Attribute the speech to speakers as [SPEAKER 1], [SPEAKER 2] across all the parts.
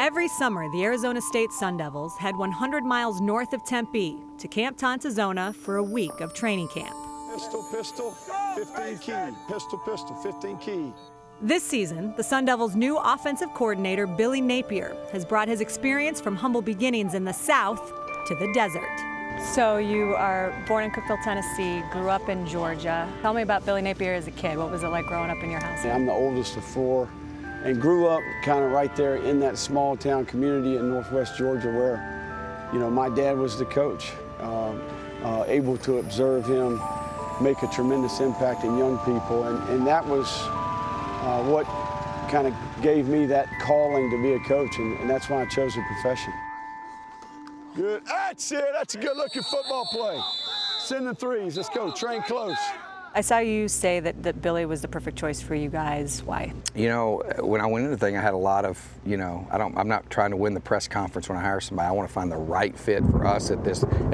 [SPEAKER 1] Every summer, the Arizona State Sun Devils head 100 miles north of Tempe to Camp Tontezona for a week of training camp.
[SPEAKER 2] Pistol, pistol, 15 key. Pistol, pistol, 15 key.
[SPEAKER 1] This season, the Sun Devils' new offensive coordinator, Billy Napier, has brought his experience from humble beginnings in the South to the desert.
[SPEAKER 3] So you are born in Cookeville, Tennessee, grew up in Georgia. Tell me about Billy Napier as a kid. What was it like growing up in your house?
[SPEAKER 2] I'm the oldest of four and grew up kind of right there in that small town community in northwest Georgia where, you know, my dad was the coach, able to observe him make a tremendous impact in young people. And that was what kind of gave me that calling to be a coach, and that's why I chose the profession. Good, that's it, that's a good looking football play. Send the threes, let's go, train close.
[SPEAKER 3] I saw you say that Billy was the perfect choice for you guys. Why?
[SPEAKER 4] You know, when I went into the thing, I had a lot of, you know, I'm not trying to win the press conference when I hire somebody. I want to find the right fit for us at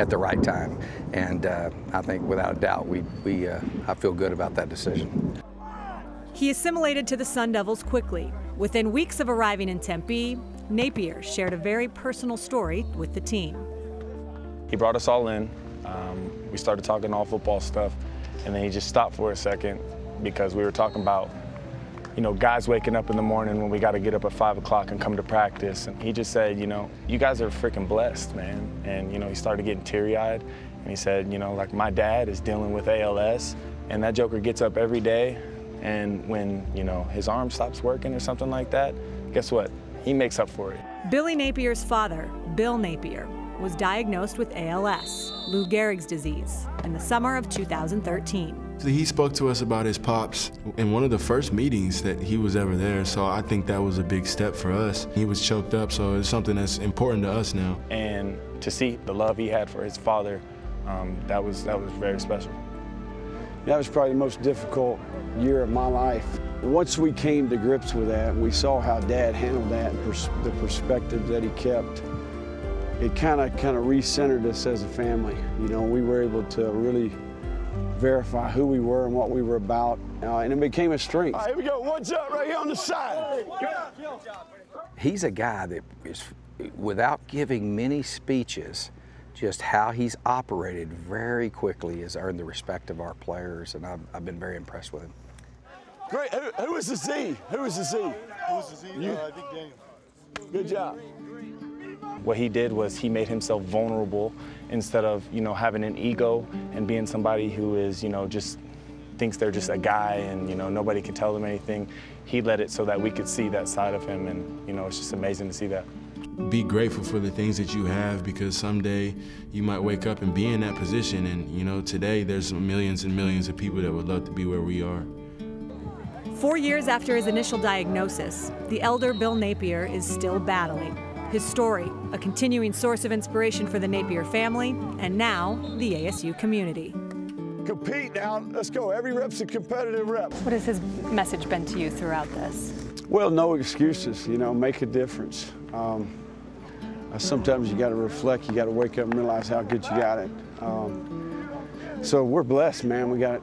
[SPEAKER 4] the right time. And I think without a doubt, I feel good about that decision.
[SPEAKER 1] He assimilated to the Sun Devils quickly. Within weeks of arriving in Tempe, Napier shared a very personal story with the team.
[SPEAKER 5] He brought us all in. We started talking all football stuff, and then he just stopped for a second because we were talking about, you know, guys waking up in the morning when we got to get up at 5 o'clock and come to practice. And he just said, you know, you guys are freaking blessed, man. And, you know, he started getting teary-eyed, and he said, you know, like, my dad is dealing with ALS, and that joker gets up every day, and when, you know, his arm stops working or something like that, guess what? He makes up for it.
[SPEAKER 1] Billy Napier's father, Bill Napier, was diagnosed with ALS, Lou Gehrig's disease, in the summer of 2013.
[SPEAKER 6] So he spoke to us about his pops in one of the first meetings that he was ever there, so I think that was a big step for us. He was choked up, so it's something that's important to us now.
[SPEAKER 5] And to see the love he had for his father, that was very special.
[SPEAKER 2] That was probably the most difficult year of my life. Once we came to grips with that, and we saw how Dad handled that, and the perspective that he kept, it kind of recentered us as a family. You know, we were able to really verify who we were and what we were about, and it became a strength. All right, here we go, what's up right here on the side?
[SPEAKER 4] He's a guy that is, without giving many speeches, just how he's operated very quickly has earned the respect of our players, and I've been very impressed with him.
[SPEAKER 2] Great, who was the Z? Who was the Z?
[SPEAKER 7] Who was the Z? I think Daniel.
[SPEAKER 2] Good job.
[SPEAKER 5] What he did was he made himself vulnerable instead of, you know, having an ego and being somebody who is, you know, just thinks they're just a guy and, you know, nobody can tell them anything. He let it so that we could see that side of him, and, you know, it's just amazing to see that.
[SPEAKER 6] Be grateful for the things that you have, because someday you might wake up and be in that position, and, you know, today there's millions and millions of people that would love to be where we are.
[SPEAKER 1] 4 years after his initial diagnosis, the elder Bill Napier is still battling. His story, a continuing source of inspiration for the Napier family, and now the ASU community.
[SPEAKER 2] Compete now, let's go. Every rep's a competitive rep.
[SPEAKER 3] What has his message been to you throughout this?
[SPEAKER 2] Well, no excuses, you know, make a difference. Sometimes you got to reflect, you got to wake up and realize how good you got it. So we're blessed, man. We got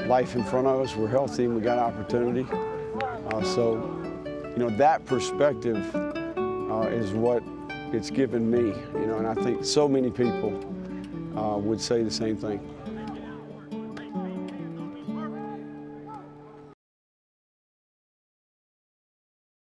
[SPEAKER 2] life in front of us, we're healthy, and we got opportunity. So, you know, that perspective is what it's given me, you know, and I think so many people would say the same thing.